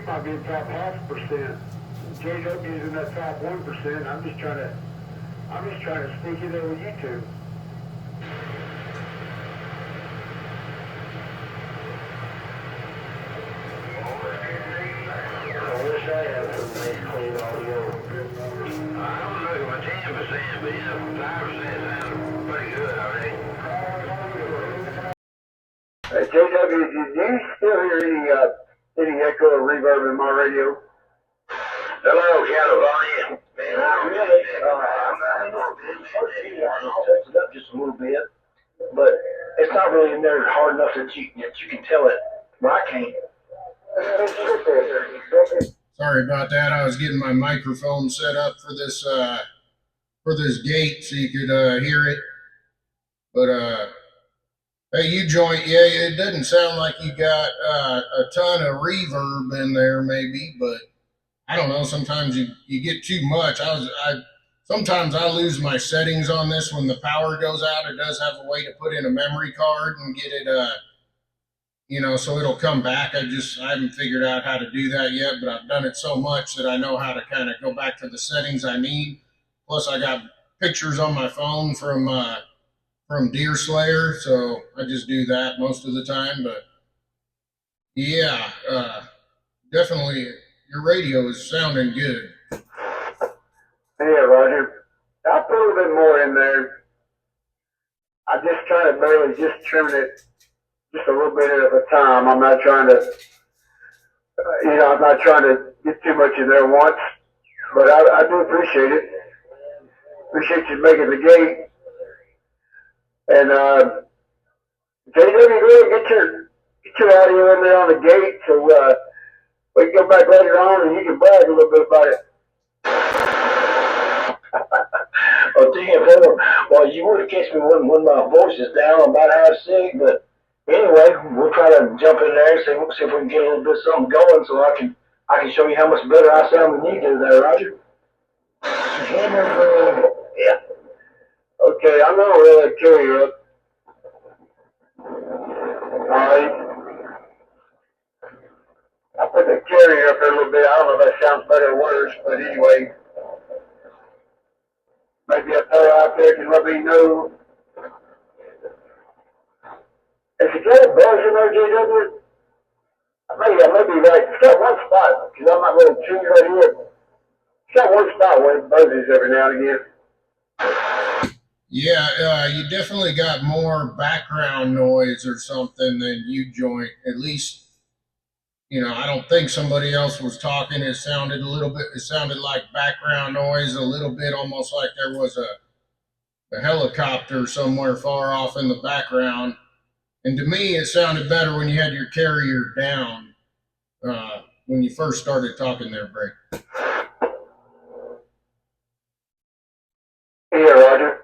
you might be in top 0.5%. JW's in that top 1%. I'm just trying to sneak in there with you two. I wish I had some nice clean audio. I don't know about 10%, but 5% sounds pretty good already. JW, do you still hear any echo or reverb in my radio? Hello, California. Man, not really. Touched it up just a little bit, but it's not really in there hard enough that you can tell it. Well, I can't. Sorry about that. I was getting my microphone set up for this gate so you could hear it. But hey, U-joint, yeah, it doesn't sound like you got a ton of reverb in there, maybe, but I don't know. Sometimes you get too much. Sometimes I lose my settings on this when the power goes out. It does have a way to put in a memory card and get it so it'll come back. I haven't figured out how to do that yet, but I've done it so much that I know how to kind of go back to the settings I need. Plus, I got pictures on my phone from Deer Slayer, so I just do that most of the time. But yeah, definitely your radio is sounding good. Yeah, Roger. I'll put a little bit more in there. I just try to barely just trim it just a little bit at a time. I'm not trying to, get too much in there once, but I do appreciate it. Appreciate you making the gate. And JW, go ahead, get your audio in there on the gate so we can go back later on and you can brag a little bit about it. Oh, damn, well, you would have catch me when my voice is down. I'm about half sick, but anyway, we'll try to jump in there and see if we can get a little bit of something going so I can show you how much better I sound than you do there, Roger. Yeah. Okay, I'm gonna really carry you up. Alright. I put the carrier up there a little bit. I don't know if that sounds better or worse, but anyway. Maybe a fellow out there can let me know. If you get a buzz in there, JW, I may be right. It's got one spot, because I'm not really tuned right here. It's got one spot where it buzzes every now and again. Yeah, you definitely got more background noise or something than U-joint. At least, I don't think somebody else was talking. It sounded like background noise, a little bit almost like there was a helicopter somewhere far off in the background. And to me, it sounded better when you had your carrier down when you first started talking there, Bray. Yeah, Roger.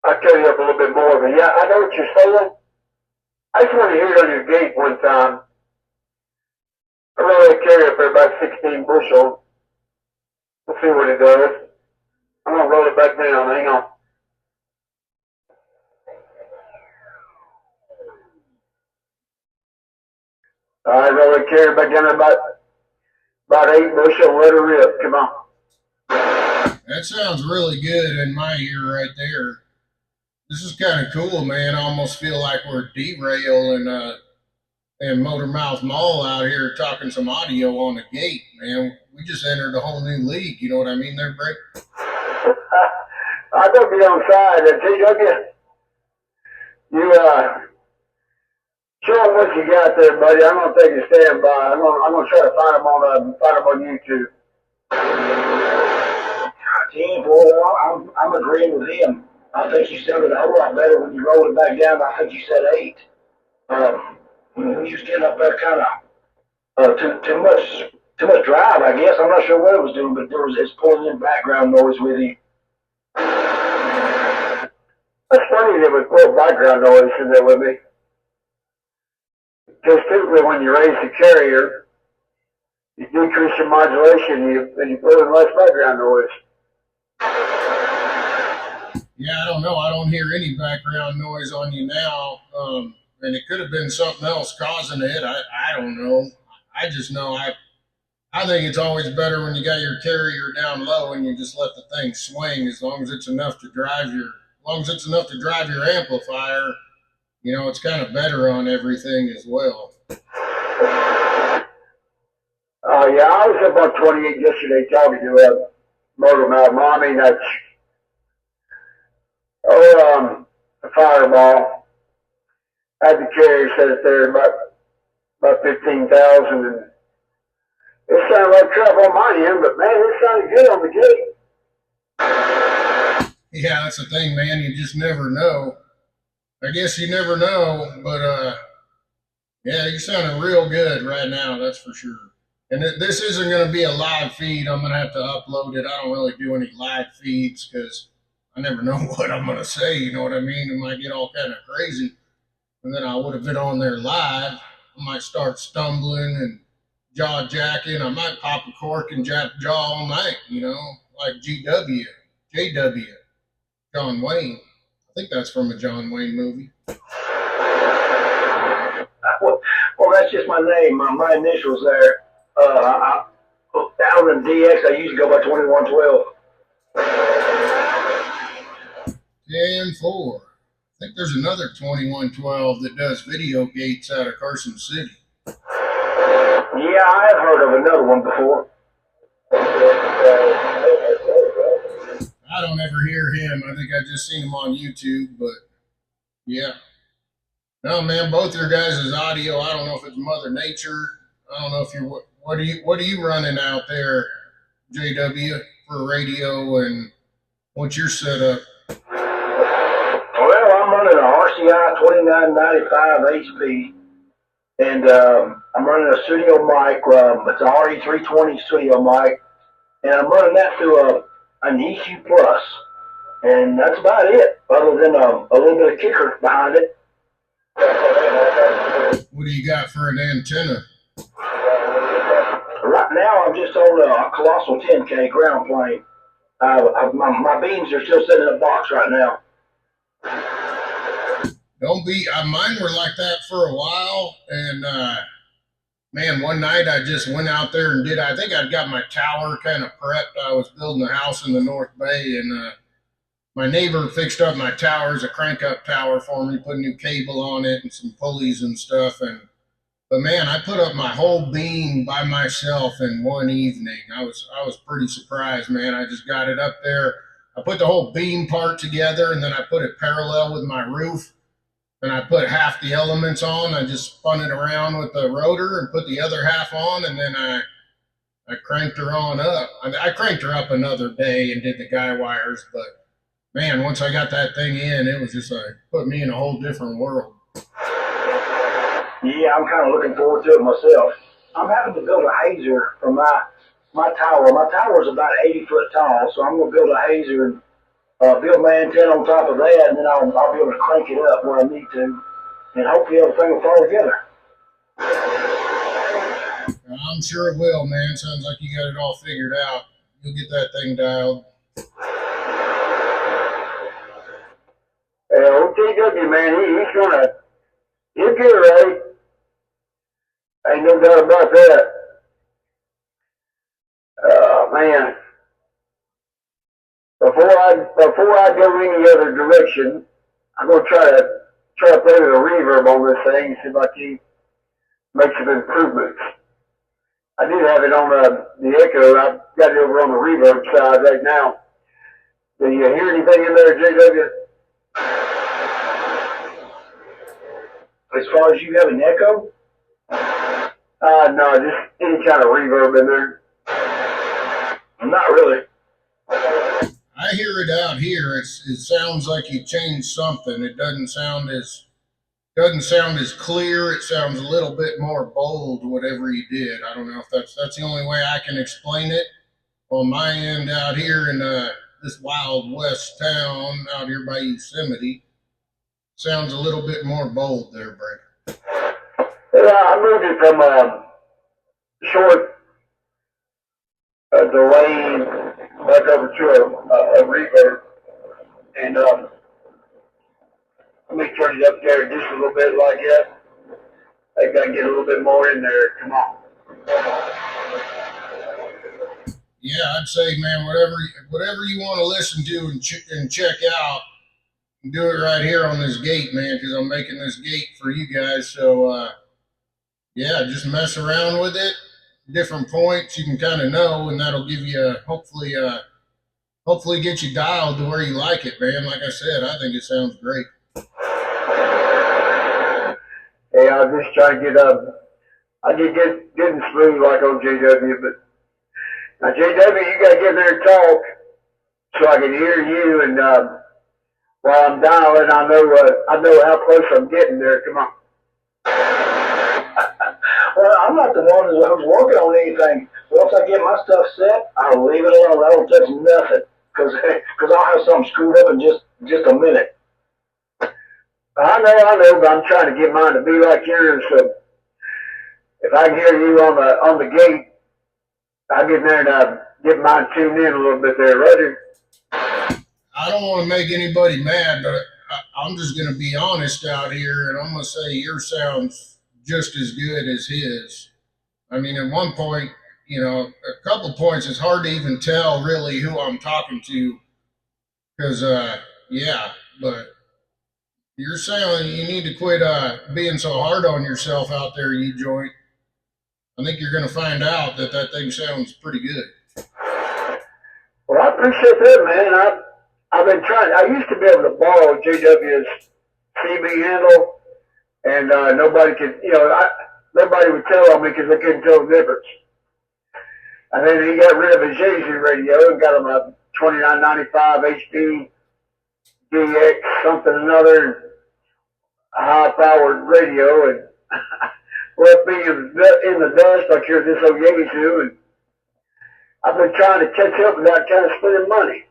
I'll tell you up a little bit more, but yeah, I know what you're saying. I just want to hear it on your gate one time. I run that carrier up there about 16 bushels. We'll see what it does. I'm going to roll it back down. Hang on. All right, roll that carrier back down about 8 bushel. Let her rip. Come on. That sounds really good in my ear right there. This is kind of cool, man. I almost feel like we're D-Rail and Motormouth Mall out here talking some audio on the gate, man. We just entered a whole new league. You know what I mean there, Bray? I gotta be on side. TW, you show them what you got there, buddy. I'm gonna take a standby. I'm gonna try to find them on YouTube. Team, boy, I'm agreeing with him. I think you sounded a whole lot better when you rolled it back down. I think you said 8. When you was getting up there, kind of too much drive, I guess. I'm not sure what it was doing, but it's pulling in background noise with you. That's funny there was more background noise in there with me. Because typically when you raise the carrier, you decrease your modulation and you put in less background noise. Yeah, I don't know. I don't hear any background noise on you now. And it could have been something else causing it. I don't know. I just know I think it's always better when you got your carrier down low and you just let the thing swing as long as it's enough to drive your amplifier. You know, it's kind of better on everything as well. Yeah, I was about 28 yesterday talking to a motor mouth. I mean, that's, a Fireball. I had the carrier set there about 15,000, and it sounded like trouble on my end, but man, it sounded good on the gate. Yeah, that's the thing, man. You just never know. I guess you never know, but yeah, you sounding real good right now. That's for sure. And this isn't going to be a live feed. I'm going to have to upload it. I don't really do any live feeds because I never know what I'm going to say. You know what I mean? It might get all kind of crazy. And then I would have been on there live. I might start stumbling and jaw jacking. I might pop a cork and jack jaw all night, you know, like JW, John Wayne. I think that's from a John Wayne movie. Well, that's just my name, my initials there. Out in DX, I usually go by 2112. 10-4. I think there's another 2112 that does video gates out of Carson City. Yeah, I have heard of another one before. I don't ever hear him. I think I just seen him on YouTube, but yeah. No, man, both your guys' audio. I don't know if it's Mother Nature. I don't know if you're what are you running out there, JW, for radio, and what's your setup? Well, I'm running a RCI 2995 HP, and I'm running a studio mic. It's a RE320 studio mic, and I'm running that through an EQ Plus, and that's about it. Other than a little bit of kicker behind it. What do you got for an antenna? Right now, I'm just on a Colossal 10K ground plane. My beams are still sitting in a box right now. Don't be. Mine were like that for a while, and man, one night I just went out there and I think I'd got my tower kind of prepped. I was building a house in the North Bay, and my neighbor fixed up my tower as a crank up tower for me, put a new cable on it and some pulleys and stuff. But man, I put up my whole beam by myself in one evening. I was pretty surprised, man. I just got it up there. I put the whole beam part together, and then I put it parallel with my roof. And I put half the elements on. I just spun it around with the rotor and put the other half on, and then I cranked her on up. I cranked her up another day and did the guy wires, but man, once I got that thing in, it was just like put me in a whole different world. Yeah, I'm kind of looking forward to it myself. I'm having to build a hazer for my tower. My tower is about 80 foot tall, so I'm going to build a hazer and build my antenna on top of that, and then I'll be able to crank it up where I need to, and hopefully everything will fall together. I'm sure it will, man. Sounds like you got it all figured out. You'll get that thing dialed. OTW, man, he'll get it right. Ain't no doubt about that. Man. Before I go any other direction, I'm gonna try to play with a reverb on this thing and see if I can make some improvements. I did have it on the echo. I've got it over on the reverb side right now. Do you hear anything in there, JW? As far as you have an echo? No, just any kind of reverb in there. Not really. I hear it out here. It sounds like you changed something. It doesn't sound as clear. It sounds a little bit more bold, whatever you did. I don't know if that's the only way I can explain it. On my end out here in this Wild West town out here by Yosemite, sounds a little bit more bold there, Brady. Yeah, I moved it from short delay back over to a reverb, and let me turn it up there just a little bit like that. I gotta get a little bit more in there. Come on. yeah, I'd say, man, whatever you want to listen to and check out, do it right here on this gate, man, because I'm making this gate for you guys. So yeah, just mess around with it. Different points you can kind of know, and that'll give you hopefully get you dialed to where you like it, man. Like I said, I think it sounds great. Hey, I was just trying to get I get getting smooth like on JW, but now JW, you gotta get there and talk so I can hear you, and while I'm dialing, I know how close I'm getting there. Come on. Well, I'm not the one who's working on anything. Once I get my stuff set, I'll leave it alone. I don't touch nothing because I'll have something screwed up in just a minute. I know, but I'm trying to get mine to be like yours. So if I can hear you on the gate, I'll get in there and get mine tuned in a little bit there, Roger. I don't want to make anybody mad, but I'm just going to be honest out here, and I'm going to say your sounds just as good as his. I mean, at one point, a couple points, it's hard to even tell really who I'm talking to, because yeah, but you're saying you need to quit being so hard on yourself out there, you joint. I think you're going to find out that thing sounds pretty good. Well, I appreciate that, man. I've been trying. I used to be able to borrow JW's CB handle, and nobody could, nobody would tell on me because they couldn't tell the difference. And then he got rid of his Yaesu radio and got him a 2995 HP DX something another high-powered radio, and left me in the dust like you're this old Yaesu, and I've been trying to catch up without kind of spending money.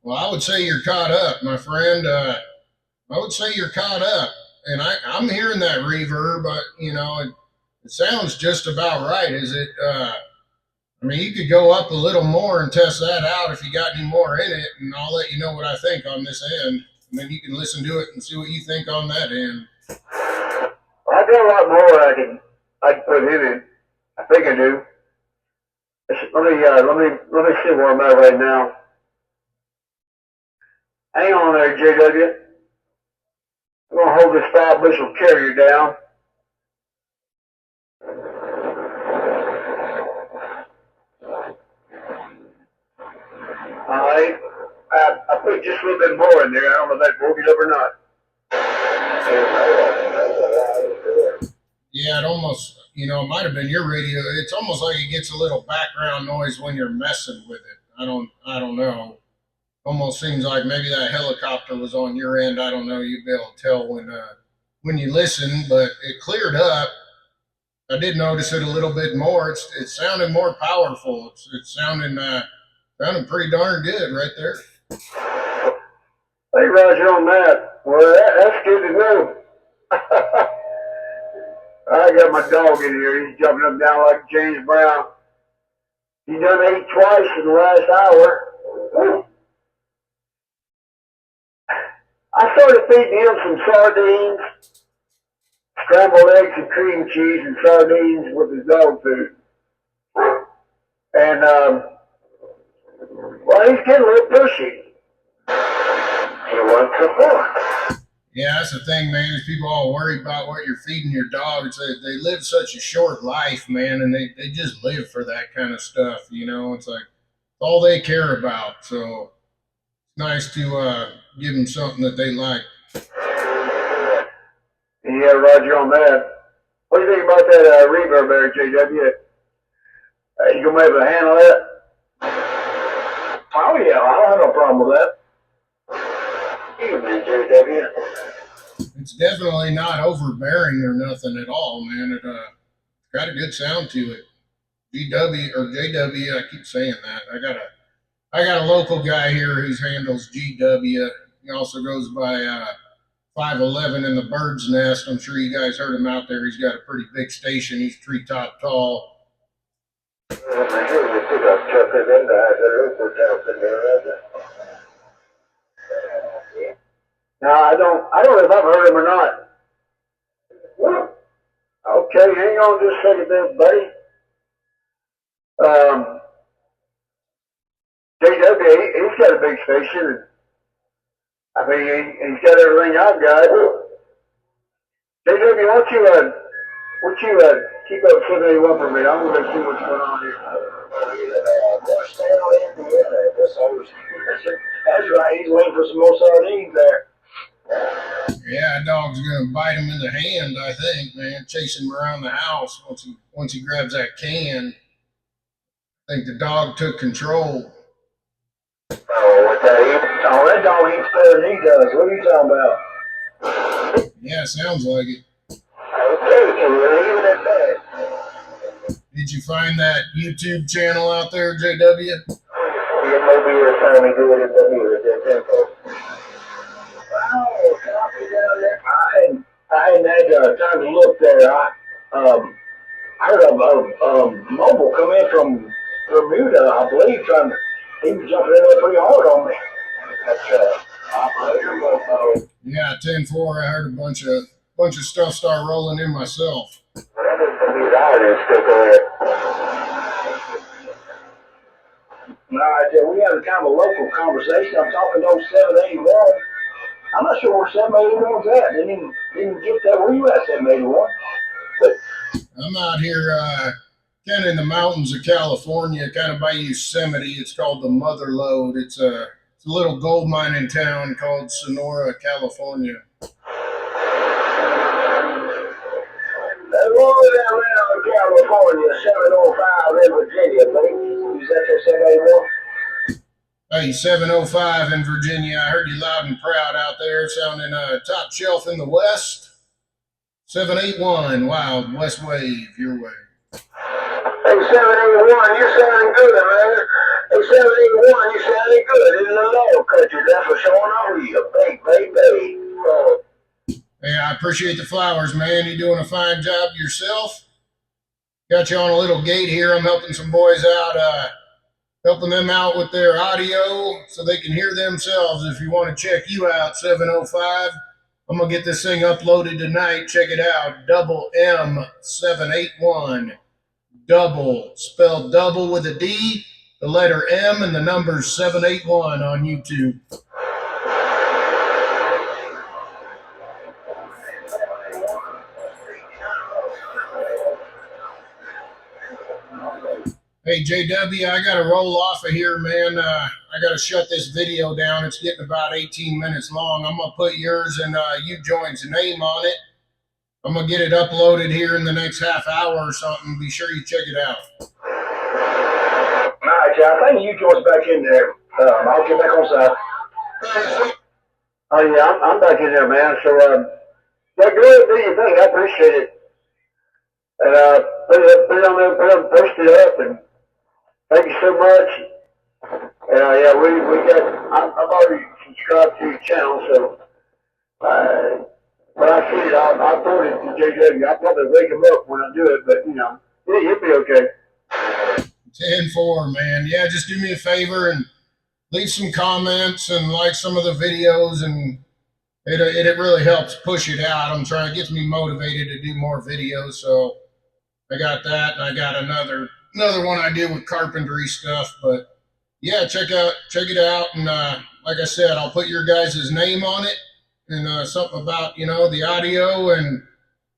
Well, I would say you're caught up, my friend. I would say you're caught up, and I'm hearing that reverb, but it sounds just about right. Is it? I mean, you could go up a little more and test that out if you got any more in it, and I'll let you know what I think on this end, and then you can listen to it and see what you think on that end. Well, I got a lot more I can put in it. I think I do. Let me see where I'm at right now. Hang on there, JW. I'm gonna hold this 5 bushel carrier down. Alright. I put just a little bit more in there. I don't know if that broke it up or not. Yeah, it almost, it might have been your radio. It's almost like it gets a little background noise when you're messing with it. I don't know. Almost seems like maybe that helicopter was on your end. I don't know. You'd be able to tell when you listen, but it cleared up. I did notice it a little bit more. It sounded more powerful. It's sounding pretty darn good right there. Hey, Roger, on that. Well, that's good to know. I got my dog in here. He's jumping up and down like James Brown. He done ate twice in the last hour. I started feeding him some sardines, scrambled eggs and cream cheese, and sardines with his dog food. And, well, he's getting a little pushy. He wants support. Yeah, that's the thing, man. Is people all worried about what you're feeding your dog. They live such a short life, man, and they just live for that kind of stuff. It's like all they care about. So it's nice to give them something that they like. Yeah, Roger, on that. What do you think about that reverb there, JW? You gonna be able to handle that? Oh yeah, I don't have no problem with that. Evening, JW. It's definitely not overbearing or nothing at all, man. It got a good sound to it. GW or JW, I keep saying that. I got a local guy here who handles GW. He also goes by 511 in the Bird's Nest. I'm sure you guys heard him out there. He's got a pretty big station. He's treetop tall. No, I don't know if I've heard him or not. Okay, hang on just a second there, buddy. JW, he's got a big station. And, I mean, he's got everything I've got. JW, why don't you keep up 781 for me? I'm gonna see what's going on here. That's right. He's waiting for some more sardines there. Yeah, that dog's gonna bite him in the hand, I think, man. Chasing him around the house once he grabs that can. I think the dog took control. Oh, what that? Oh, that dog eats better than he does. What are you talking about? Yeah, sounds like it. Okay, leave it at that. Did you find that YouTube channel out there, JW? Yeah, maybe it's time to do it at that tempo. Oh, copy down there. I hadn't had time to look there. I heard a mobile come in from Bermuda, I believe, he was jumping in there pretty hard on me. That's operator mobile. Yeah, 10-4. I heard a bunch of stuff start rolling in myself. Whatever these audience still there. No, we had a kind of a local conversation. I'm talking to 781. I'm not sure where 781's at. Didn't get that. Where you at, 781? I'm out here kind of in the mountains of California, kind of by Yosemite. It's called the Mother Lode. It's a little gold mining town called Sonora, California. Around California, 705 in Virginia, mate. Is that your 781? Hey, 705 in Virginia. I heard you loud and proud out there, sounding top shelf in the West. 781, Wild West Wave, your way. Hey, 781, you sounding good, man. Hey, 781, you sounding good. In the low country, that's for showing over you. Baby. Hey, I appreciate the flowers, man. You doing a fine job yourself. Got you on a little gate here. I'm helping some boys out, helping them out with their audio so they can hear themselves. If you want to check you out, 705. I'm going to get this thing uploaded tonight. Check it out. Double M781. Double, spelled double with a D, the letter M, and the number 781 on YouTube. Hey, JW, I got to roll off of here, man. I got to shut this video down. It's getting about 18 minutes long. I'm going to put yours and UJoint's name on it. I'm going to get it uploaded here in the next half hour or something. Be sure you check it out. All right, John. I think UJoint's back in there. I'll get back on side. Oh yeah, I'm back in there, man. So yeah, go ahead and do your thing. I appreciate it. And put it on there, post it up, and thank you so much. And yeah, we got. I've already subscribed to your channel, so when I see it, I'll forward it to JW. I'll probably wake him up when I do it, but he'll be okay. 10-4, man. Yeah, just do me a favor and leave some comments and like some of the videos, and it really helps push it out. I'm trying, it gets me motivated to do more videos. So I got that, and I got another one I do with carpentry stuff. But yeah, check it out, and like I said, I'll put your guys' name on it and something about the audio, and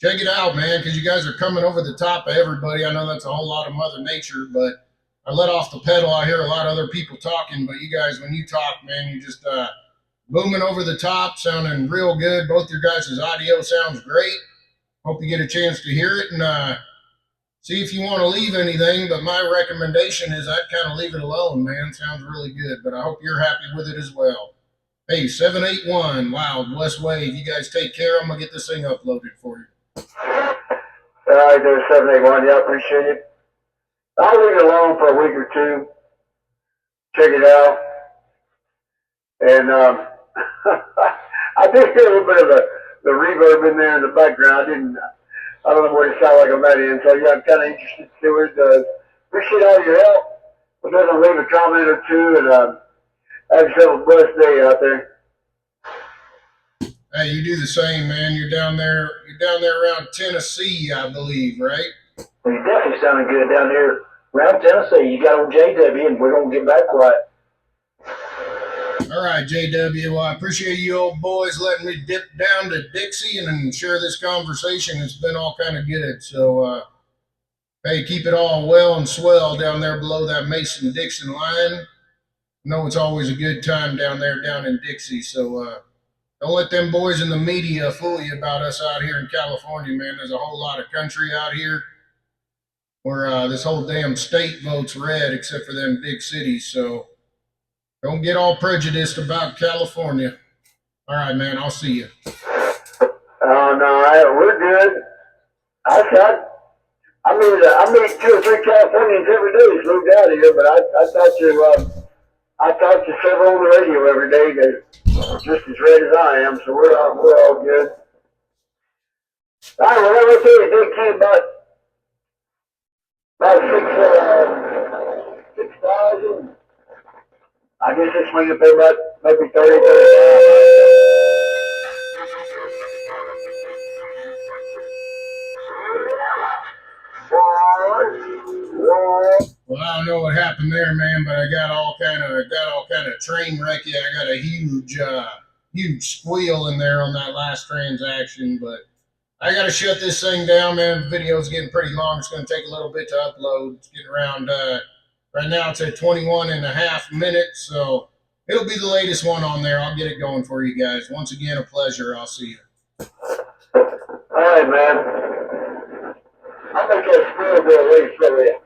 check it out, man, because you guys are coming over the top of everybody. I know that's a whole lot of Mother Nature, but I let off the pedal. I hear a lot of other people talking, but you guys, when you talk, man, you just booming over the top, sounding real good. Both your guys' audio sounds great. Hope you get a chance to hear it and see if you want to leave anything. But my recommendation is I'd kind of leave it alone, man. Sounds really good, but I hope you're happy with it as well. Hey, 781 Wild West Wave. You guys take care. I'm going to get this thing uploaded for you. All right, there's 781. Yeah, I appreciate it. I'll leave it alone for a week or two. Check it out. And I did hear a little bit of the reverb in there in the background. I don't know what it sounds like on that end. So yeah, I'm kind of interested to see what it does. Appreciate all your help. We're going to leave a comment or two, and have yourself a blessed day out there. Hey, you do the same, man. You're down there around Tennessee, I believe, right? You definitely sounding good down here around Tennessee. You got on JW, and we're gonna get back quiet. All right, JW. Well, I appreciate you old boys letting me dip down to Dixie and share this conversation. It's been all kind of good. So, hey, keep it all well and swell down there below that Mason-Dixon line. I know it's always a good time down there down in Dixie. So, don't let them boys in the media fool you about us out here in California, man. There's a whole lot of country out here where this whole damn state votes red except for them big cities. So, don't get all prejudiced about California. All right, man. I'll see you. Oh no, we're good. I meet 2 or 3 Californians every day who's moved out of here, but I talk to several on the radio every day that are just as red as I am, so we're all good. All right, well, let me tell you, they came about 6,000. I guess this week will be about maybe 30, 35. Well, I don't know what happened there, man, but I got all kind of train wrecky. I got a huge squeal in there on that last transaction, but I got to shut this thing down, man. The video's getting pretty long. It's going to take a little bit to upload. It's getting around, right now it's at 21 and a half minutes, so it'll be the latest one on there. I'll get it going for you guys. Once again, a pleasure. I'll see you. All right, man. I think that squirrel will wait for you.